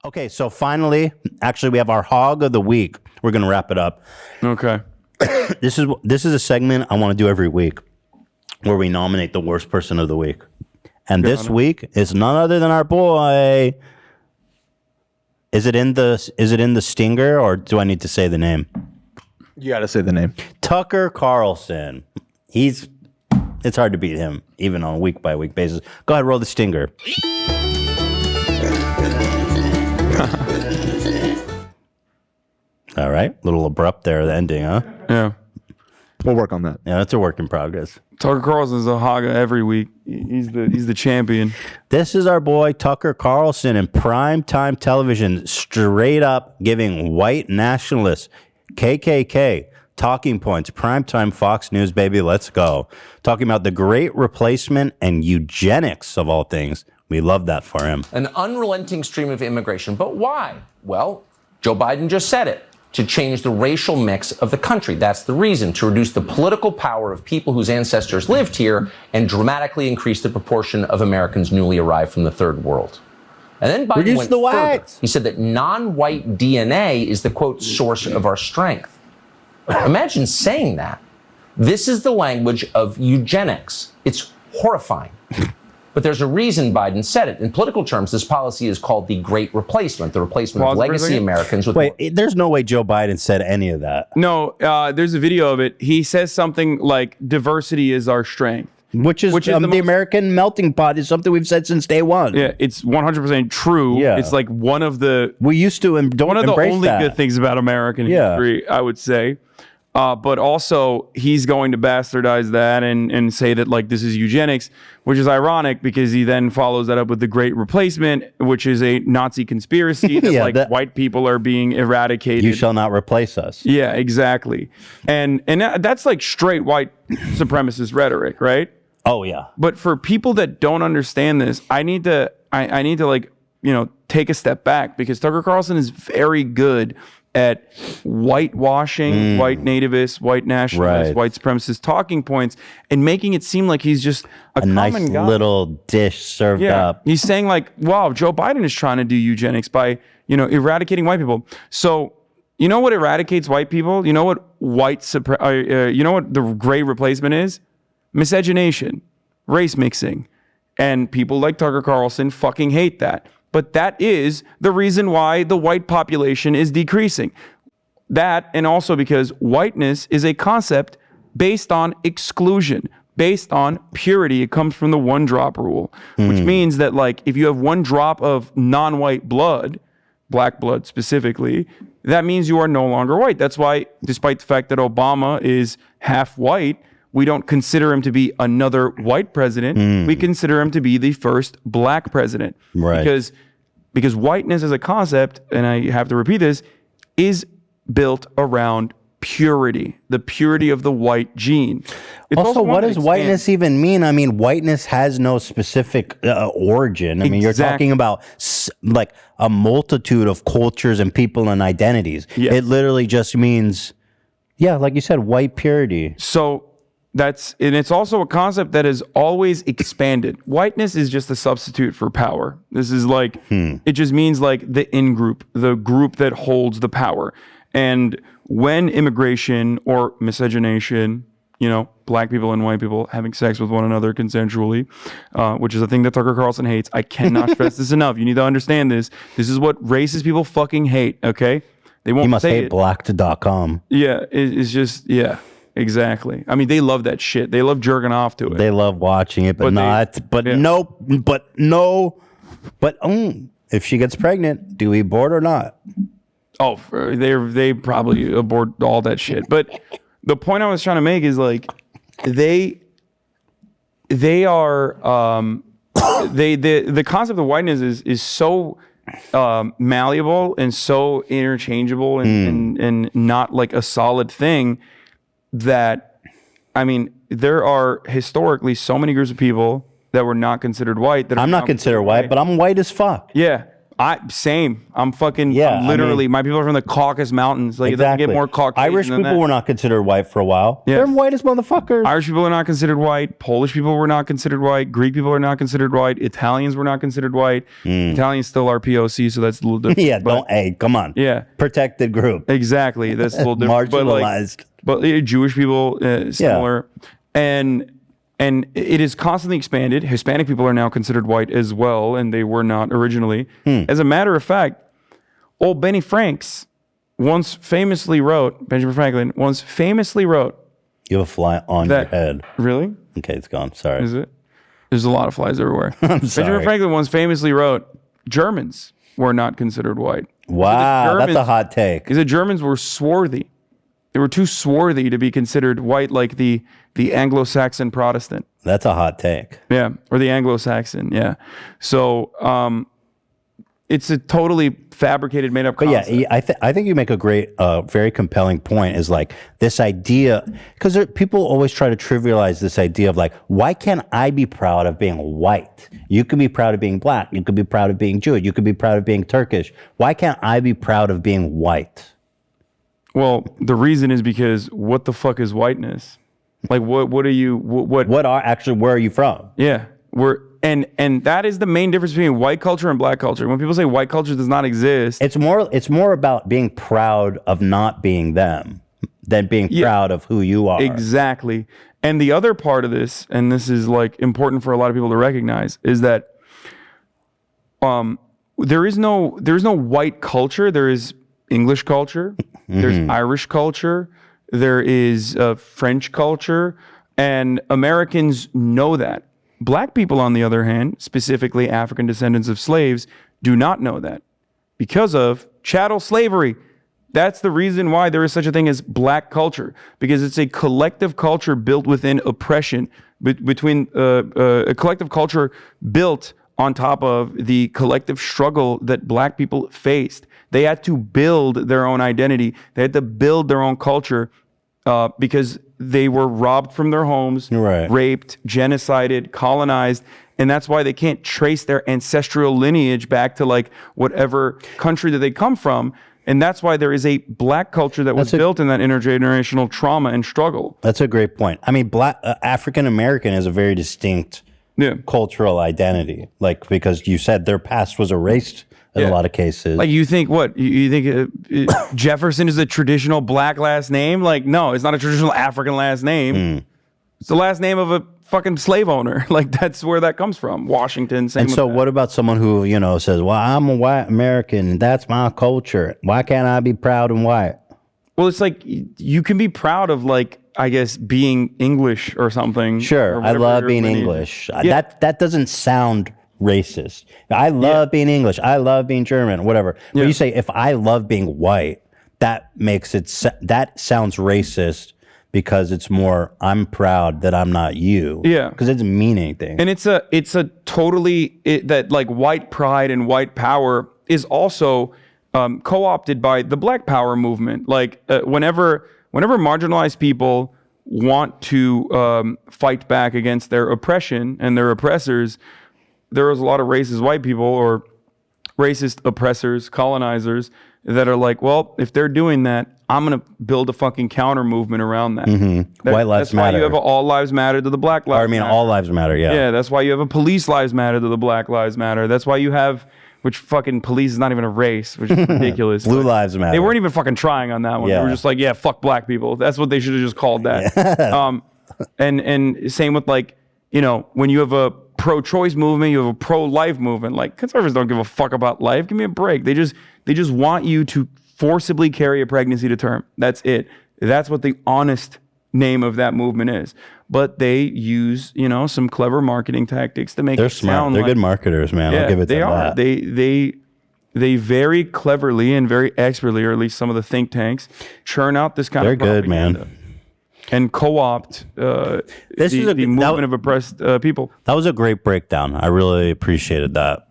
Okay, so finally, actually, we have our hog of the week. We're gonna wrap it up. Okay. This is a segment I want to do every week, where we nominate the worst person of the week. And this week is none other than our boy. Is it in the stinger, or do I need to say the name? You got to say the name. Tucker Carlson. It's hard to beat him, even on a week by week basis. Go ahead, roll the stinger. All right, a little abrupt there, the ending, huh? Yeah. We'll work on that. Yeah, that's a work in progress. Tucker Carlson's a Haga every week. He's the champion. This is our boy Tucker Carlson in primetime television, straight up giving white nationalists, KKK, talking points. Primetime Fox News, baby, let's go. Talking about the great replacement and eugenics of all things. We love that for him. An unrelenting stream of immigration. But why? Well, Joe Biden just said it. To change the racial mix of the country. That's the reason, to reduce the political power of people whose ancestors lived here and dramatically increase the proportion of Americans newly arrived from the third world. And then Biden went further. He said that non-white DNA is the, quote, source of our strength. Imagine saying that. This is the language of eugenics. It's horrifying. But there's a reason Biden said it. In political terms, this policy is called the Great Replacement, the replacement of legacy Americans with... Wait, there's no way Joe Biden said any of that. No, there's a video of it. He says something like, diversity is our strength. Which is the American melting pot is something we've said since day one. Yeah, it's 100% true. Yeah. It's like one of the... We used to don't one of the only that. good things about American history, I would say. But also, he's going to bastardize that and say that, like, this is eugenics, which is ironic because he then follows that up with the Great Replacement, which is a Nazi conspiracy that, white people are being eradicated. You shall not replace us. Yeah, exactly. And that's like straight white supremacist rhetoric, right? Oh, yeah. But for people that don't understand this, I need to like, take a step back because Tucker Carlson is very good at whitewashing white nativists, white nationalists, white supremacist talking points and making it seem like he's just a common nice guy. Little dish served up. He's saying like, wow, Joe Biden is trying to do eugenics by, eradicating white people. So, you know what eradicates white people? You know what you know what the Great Replacement is? Miscegenation, race mixing. And people like Tucker Carlson fucking hate that. But that is the reason why the white population is decreasing. That, and also because whiteness is a concept based on exclusion, based on purity. It comes from the one drop rule, which means that, like, if you have one drop of non-white blood, black blood specifically, that means you are no longer white. That's why, despite the fact that Obama is half white, we don't consider him to be another white president. We consider him to be the first black president. Right. Because whiteness as a concept, and I have to repeat this, is built around purity, the purity of the white gene. It's also, what does whiteness even mean? I mean, whiteness has no specific origin. I mean, you're talking about like a multitude of cultures and people and identities. Yes. It literally just means, like you said, white purity. So and it's also a concept that has always expanded. Whiteness is just a substitute for power. This is like, it just means like the in-group, the group that holds the power. And when immigration or miscegenation, black people and white people having sex with one another consensually, which is a thing that Tucker Carlson hates. I cannot stress this enough. You need to understand this. This is what racist people fucking hate, okay? They won't say it. He must hate blacked.com. Yeah, it's just, exactly. I mean, they love that shit. They love jerking off to it. They love watching it, but if she gets pregnant, do we abort or not? Oh, they probably abort all that shit. But the point I was trying to make is like the concept of whiteness is so malleable and so interchangeable and not like a solid thing that, I mean, there are historically so many groups of people that were not considered white. I'm not considered white, but I'm white as fuck. Yeah. I'm fucking I'm literally my people are from the Caucasus Mountains. Like it doesn't get more Caucasian Irish than people that. were not considered white for a while. Yeah. They're white as motherfuckers. Irish people are not considered white. Polish people were not considered white. Greek people are not considered white. Italians were not considered white. Italians still are POC, so that's a little different. Yeah, hey, come on. Yeah. Protected group. Exactly. That's a little different. Marginalized. But Jewish people, similar. And it is constantly expanded. Hispanic people are now considered white as well, and they were not originally. As a matter of fact, old Benny Franks once famously wrote, Benjamin Franklin once famously wrote. You have a fly on your head. Really? Okay, it's gone. Sorry. Is it? There's a lot of flies everywhere. I'm sorry. Benjamin Franklin once famously wrote, Germans were not considered white. Wow, that's a hot take. Because the Germans were swarthy. They were too swarthy to be considered white like the Anglo-Saxon Protestant. That's a hot take. Yeah, or the Anglo-Saxon, yeah. So it's a totally fabricated, made-up concept. Yeah, I think you make a great, very compelling point is like this idea, because people always try to trivialize this idea of like, why can't I be proud of being white? You could be proud of being black. You could be proud of being Jewish. You could be proud of being Turkish. Why can't I be proud of being white? Well, the reason is because what the fuck is whiteness? Like, what are you? Where are you from? Yeah, and that is the main difference between white culture and black culture. When people say white culture does not exist, it's more about being proud of not being them than being proud of who you are. Exactly. And the other part of this, and this is like important for a lot of people to recognize, is that there is no white culture. There is English culture. There's Irish culture. There is French culture, and Americans know that. Black people, on the other hand, specifically African descendants of slaves, do not know that because of chattel slavery. That's the reason why there is such a thing as black culture, because it's a collective culture built within oppression, between a collective culture built on top of the collective struggle that black people faced. They had to build their own identity. They had to build their own culture because they were robbed from their homes, raped, genocided, colonized. And that's why they can't trace their ancestral lineage back to like whatever country that they come from. And that's why there is a black culture that was built in that intergenerational trauma and struggle. That's a great point. I mean, black African American is a very distinct cultural identity, like because you said their past was erased in a lot of cases. Like you think what? You think Jefferson is a traditional black last name? Like no, it's not a traditional African last name. It's the last name of a fucking slave owner. Like that's where that comes from. Washington. Same and so what about someone who, says, well, I'm a white American and that's my culture. Why can't I be proud and white? Well, it's like you can be proud of like, I guess, being English or something. Sure. I love being English. Yeah. That doesn't sound racist. I love being English. I love being German, whatever. But you say, if I love being white, that makes that sounds racist. Because it's more, I'm proud that I'm not you. Yeah. Because it doesn't mean anything. And it's a totally, that like white pride and white power is also co-opted by the Black Power movement. Like whenever marginalized people want to fight back against their oppression and their oppressors, there is a lot of racist white people or racist oppressors, colonizers that are like, well, if they're doing that, I'm going to build a fucking counter movement around that. White lives matter. That's why you have all lives matter to the black lives matter. All lives matter, yeah. Yeah, that's why you have a police lives matter to the black lives matter. That's why you have, which fucking police is not even a race, which is ridiculous. Blue lives matter. They weren't even fucking trying on that one. Yeah. They were just like, yeah, fuck black people. That's what they should have just called that. Yeah. And same with like, when you have a pro-choice movement, you have a pro-life movement. Like conservatives don't give a fuck about life. Give me a break. They just want you to forcibly carry a pregnancy to term. That's it. That's what the honest name of that movement is. But they use, some clever marketing tactics to make it sound They're good marketers, man. Yeah, I'll give it to they are. that. They very cleverly and very expertly, or at least some of the think tanks, churn out this kind of propaganda. They're good, man. And co-opt the movement of oppressed people. That was a great breakdown. I really appreciated that.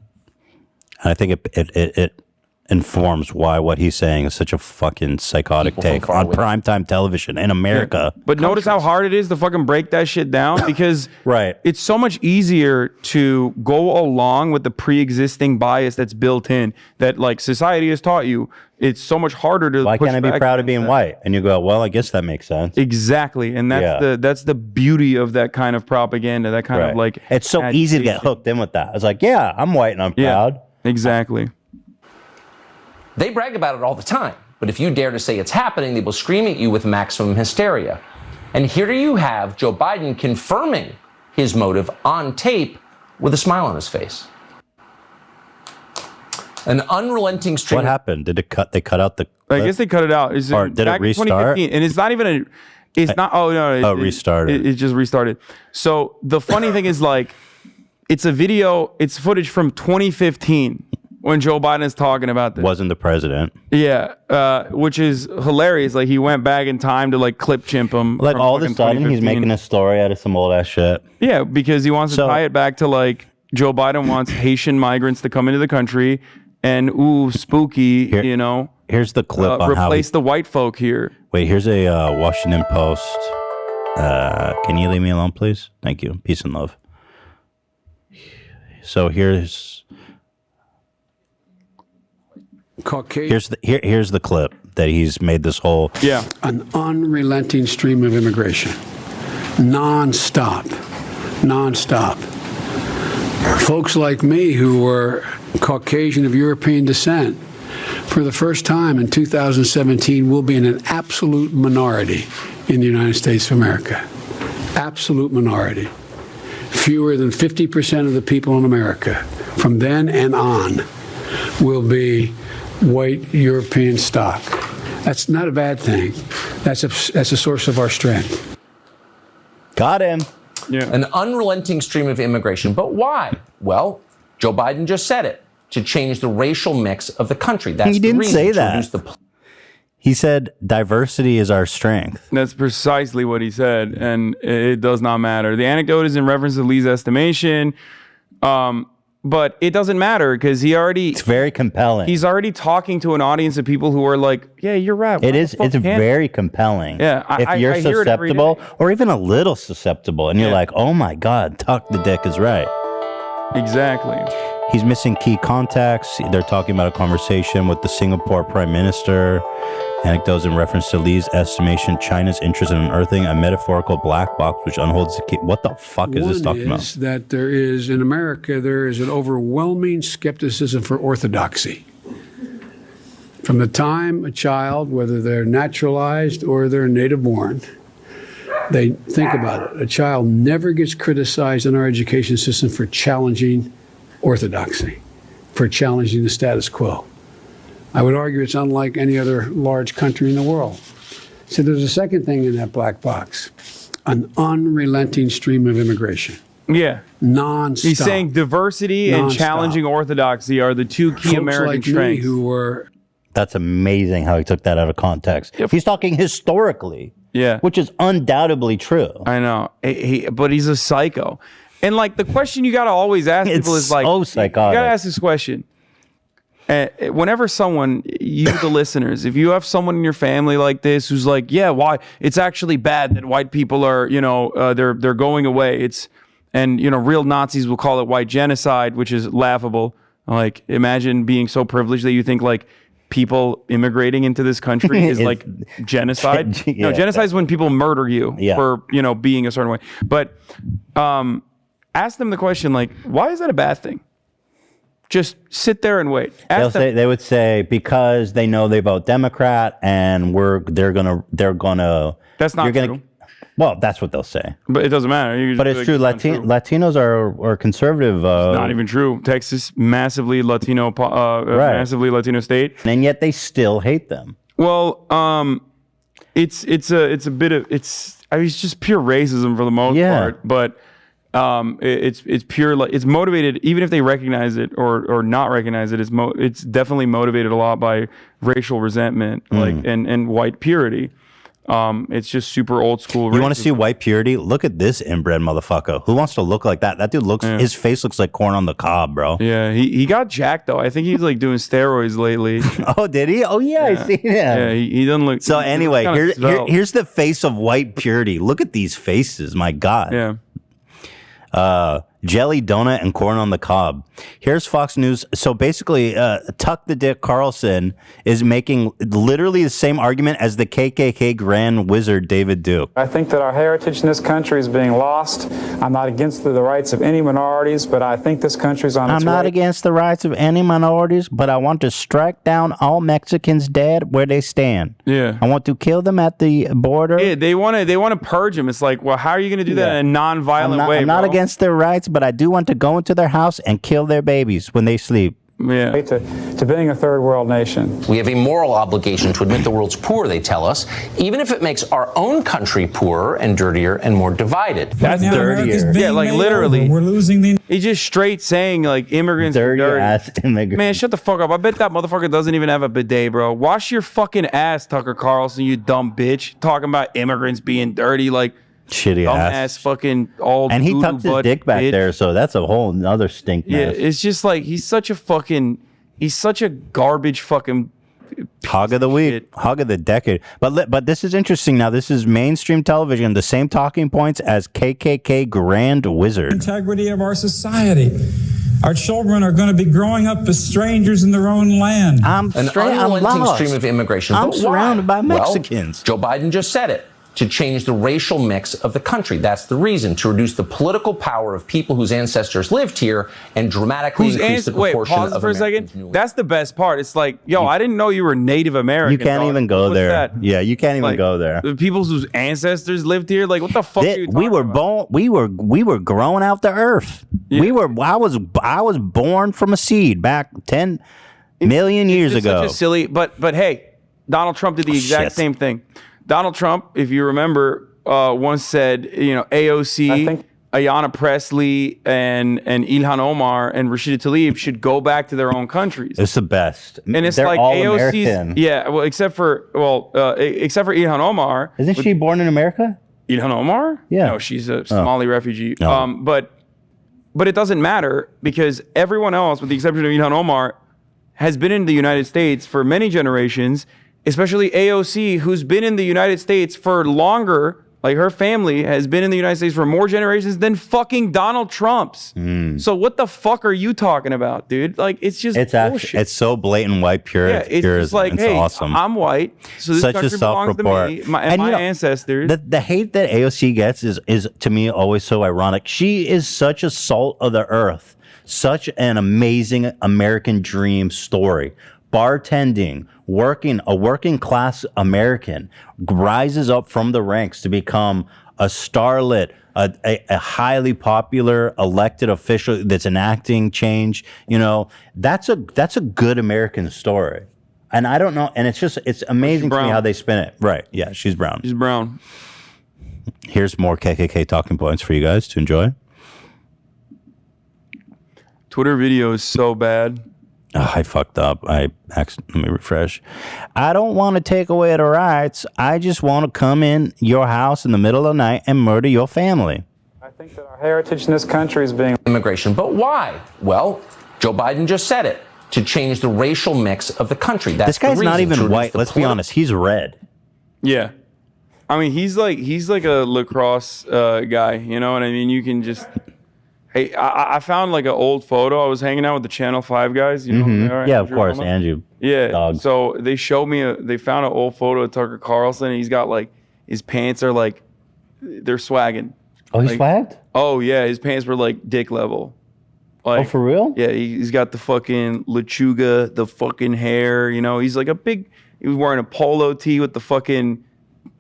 And I think it informs why what he's saying is such a fucking psychotic People from take far on away. primetime television in America. But notice how hard it is to fucking break that shit down because Right. it's so much easier to go along with the pre-existing bias that's built in that like society has taught you. It's so much harder to Why push can't I be back proud of against being that. white? And you go, well, I guess that makes sense. Exactly. And that's the beauty of that kind of propaganda, that kind of like It's so easy to get agitation. hooked in with that. It's like, yeah, I'm white and I'm proud. Exactly. They brag about it all the time, but if you dare to say it's happening, they will scream at you with maximum hysteria. And here you have Joe Biden confirming his motive on tape with a smile on his face. An unrelenting stream. What happened? Did it cut? They cut out the. I guess they cut it out. It's Or did it back in restart? 2015, and it's not even a. It's not. Oh no! Restarted. It just restarted. So the funny thing is, like, it's a video. It's footage from 2015 when Joe Biden is talking about this. Wasn't the president? Yeah, which is hilarious. Like he went back in time to like clip chimp him. Like from all of a fucking sudden, he's 2015. making a story out of some old ass shit. Yeah, because he wants to So- tie it back to like Joe Biden wants Haitian migrants to come into the country, and spooky, you know. Here's the clip on how. Replace the white folk here. Wait, here's a Washington Post. Can you leave me alone, please? Thank you. Peace and love. So here's here's the clip that he's made this whole. Yeah. An unrelenting stream of immigration, non-stop. Folks like me who were Caucasian of European descent, for the first time in 2017, will be in an absolute minority in the United States of America. Absolute minority. Fewer than 50% of the people in America from then and on will be white European stock. That's not a bad thing. That's a source of our strength. Got him. Yeah. An unrelenting stream of immigration. But why? Well, Joe Biden just said it. To change the racial mix of the country. That's He didn't the reason say to that. reduce the He said diversity is our strength. That's precisely what he said, and it does not matter. The anecdote is in reference to Lee's estimation, but it doesn't matter because It's very compelling. he's already talking to an audience of people who are like, yeah, you're right. It is. It's very compelling. Yeah, if you're I hear it every susceptible, day. or even a little susceptible, and you're Yeah. like, "Oh my God, Tuck the Dick is right." Exactly. He's missing key context. They're talking about a conversation with the Singapore Prime Minister. Anecdotes in reference to Lee's estimation, China's interest in unearthing a metaphorical black box which unholds the key. What the fuck is this talking One is about? that there is, in America, there is an overwhelming skepticism for orthodoxy. From the time a child, whether they're naturalized or they're native born, they think about it. A child never gets criticized in our education system for challenging orthodoxy, for challenging the status quo. I would argue it's unlike any other large country in the world. So there's a second thing in that black box, an unrelenting stream of immigration. Yeah. Non-stop. He's saying diversity and Nonstop. challenging orthodoxy are the two key Folks American like strengths. me who were That's amazing how he took that out of context. He's talking historically, Yeah. which is undoubtedly true. I know. But he's a psycho. And like the question you got to always ask It's people is like, so you psychotic. got to ask this question. Whenever someone, you the listeners, if you have someone in your family like this who's like, yeah, why it's actually bad that white people are, they're going away. And real Nazis will call it white genocide, which is laughable. Like, imagine being so privileged that you think like people immigrating into this country is like genocide. Yeah. No, genocide is when people murder you for being a certain way. But ask them the question like, why is that a bad thing? Just sit there and wait. They would say because they know they vote Democrat and they're gonna. That's not true. Well, that's what they'll say. But it doesn't matter. You just But be it's like, true. not true. Latinos are conservative. Not even true. Texas, massively Latino, massively Latino state, and yet they still hate them. Well, it's a bit of it's just pure racism for the most part. But it's pure. It's motivated, even if they recognize it or not recognize it. It's definitely motivated a lot by racial resentment, and white purity. It's just super old school. You want to see white purity? Look at this inbred motherfucker. Who wants to look like that? That dude looks. His face looks like corn on the cob, bro. Yeah, he got jacked though. I think he's like doing steroids lately. Oh, did he? Oh yeah, I see him. Yeah, he doesn't look. So anyway, looks kinda here's the face of white purity. Look at these faces. My God. Yeah. Jelly donut and corn on the cob. Here's Fox News. So basically, Tuck the Dick Carlson is making literally the same argument as the KKK Grand Wizard David Duke. I think that our heritage in this country is being lost. I'm not against the rights of any minorities, but I think this country's on its way. I'm not against the rights of any minorities, but I want to strike down all Mexicans dead where they stand. Yeah. I want to kill them at the border. Yeah, they want to purge him. It's like, well, how are you going to do that in a non-violent way? I'm not bro? against their rights, but I do want to go into their house and kill their babies when they sleep. Yeah. To being a third world nation. We have a moral obligation to admit the world's poor, they tell us, even if it makes our own country poorer and dirtier and more divided. That's dirtier. Yeah, like literally. We're losing the. He's just straight saying like immigrants are dirty. Ass immigrants. Man, shut the fuck up. I bet that motherfucker doesn't even have a bidet, bro. Wash your fucking ass, Tucker Carlson, you dumb bitch. Talking about immigrants being dirty, like. Shitty ass fucking all and he tucks his dick back bitch. there, so that's a whole nother stink mess. Yeah, it's just like he's such a garbage fucking hog of the week, hog of the decade. But this is interesting now. This is mainstream television, the same talking points as KKK Grand Wizard. Integrity of our society. Our children are going to be growing up as strangers in their own land. An unrelenting stream of immigration. I'm But surrounded why? by Mexicans. Well, Joe Biden just said it. To change the racial mix of the country. That's the reason, to reduce the political power of people whose ancestors lived here and dramatically increase the proportion pause of for a Americans second. That's the best part. It's like, yo, I didn't know you were Native American. You can't even go What's there. that? Yeah, you can't even Like, go there. The people whose ancestors lived here, like, what the fuck are you talking We were about? born. We were growing out the earth. Yeah. I was born from a seed back 10 million years It's ago. such a silly, but hey, Donald Trump did the exact same thing. Donald Trump, if you remember, once said, AOC, Ayanna Pressley, and Ilhan Omar and Rashida Tlaib should go back to their own countries. It's the best. And it's They're like all AOC's, American. yeah. Well, except for Ilhan Omar. Isn't she born in America? Ilhan Omar? Yeah. No, she's a Somali refugee. Oh. But it doesn't matter because everyone else, with the exception of Ilhan Omar, has been in the United States for many generations. Especially AOC, who's been in the United States for longer. Like her family has been in the United States for more generations than fucking Donald Trump's. So what the fuck are you talking about, dude? Like it's just bullshit. It's so blatant white purity. Yeah, it's just like, it's hey, awesome. I'm white, so this Such a country belongs to self-report. me, my ancestors. The hate that AOC gets is to me always so ironic. She is such a salt of the earth, such an amazing American dream story. Bartending, a working class American rises up from the ranks to become a starlet, a highly popular elected official that's enacting change. That's a good American story. And I don't know, and it's amazing to me how they spin it. Right? Yeah, she's brown. She's brown. Here's more KKK talking points for you guys to enjoy. Twitter video is so bad. Oh, I fucked up. Let me refresh. I don't want to take away the rights. I just want to come in your house in the middle of the night and murder your family. I think that our heritage in this country is being immigration. But why? Well, Joe Biden just said it. To change the racial mix of the country. That's This guy's the not reason, to even reduce white. the Let's be honest. He's red. Yeah. I mean, he's like a lacrosse guy. You know what I mean? You can just... Hey, I found like an old photo. I was hanging out with the Channel 5 guys. You know who they are? Yeah, of Andrew course, Alma? Andrew. Yeah. Dog. So they showed me, they found an old photo of Tucker Carlson. And he's got like, his pants are like, they're swagging. Oh, he's Like, swagged? Oh, yeah. His pants were like dick level. Like, Oh, for real? Yeah. He's got the fucking lechuga, the fucking hair. He's like he was wearing a polo tee with the fucking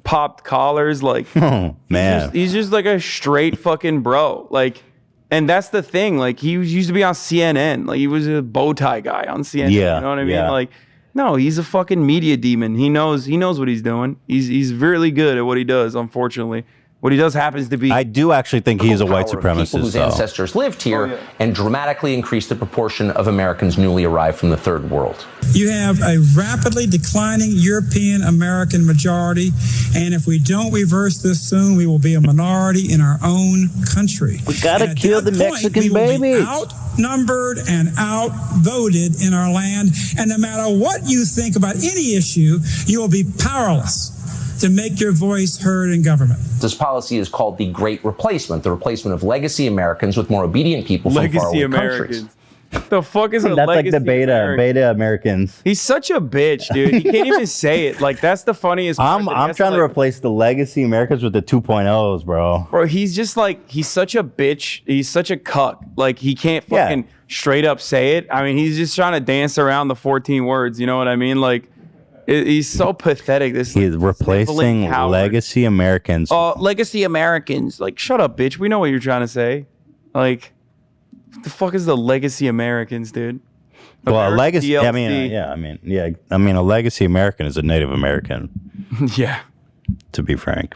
popped collars. Like, Oh, man. he's just like a straight fucking bro. Like, and that's the thing. Like, used to be on CNN. Like, he was a bow tie guy on CNN. Yeah, You know what I mean? yeah. Like, no, he's a fucking media demon. He knows what he's doing. He's really good at what he does, unfortunately. What he does happens to be. I do actually think he's a white power of people supremacist, whose though. ancestors lived here and dramatically increase the proportion of Americans newly arrived from the third world. You have a rapidly declining European American majority, and if we don't reverse this soon, we will be a minority in our own country. We gotta kill the Mexican baby. Outnumbered and outvoted in our land, and no matter what you think about any issue, you will be powerless to make your voice heard in government. This policy is called the Great Replacement, the replacement of legacy Americans with more obedient people from faraway countries. The fuck is a That's like legacy the beta Americans. He's such a bitch, dude. He can't even say it. Like, that's the funniest part. I'm trying to replace the legacy Americans with the 2.0s, bro. Bro, he's just like, he's such a bitch. He's such a cuck. Like, he can't fucking straight up say it. I mean, he's just trying to dance around the 14 words. You know what I mean? Like, he's so pathetic. He's replacing legacy Americans. Legacy Americans. Like, shut up, bitch. We know what you're trying to say. Like, what the fuck is the legacy Americans, dude? Well, a legacy. DLC. I mean, a legacy American is a Native American. Yeah. To be frank.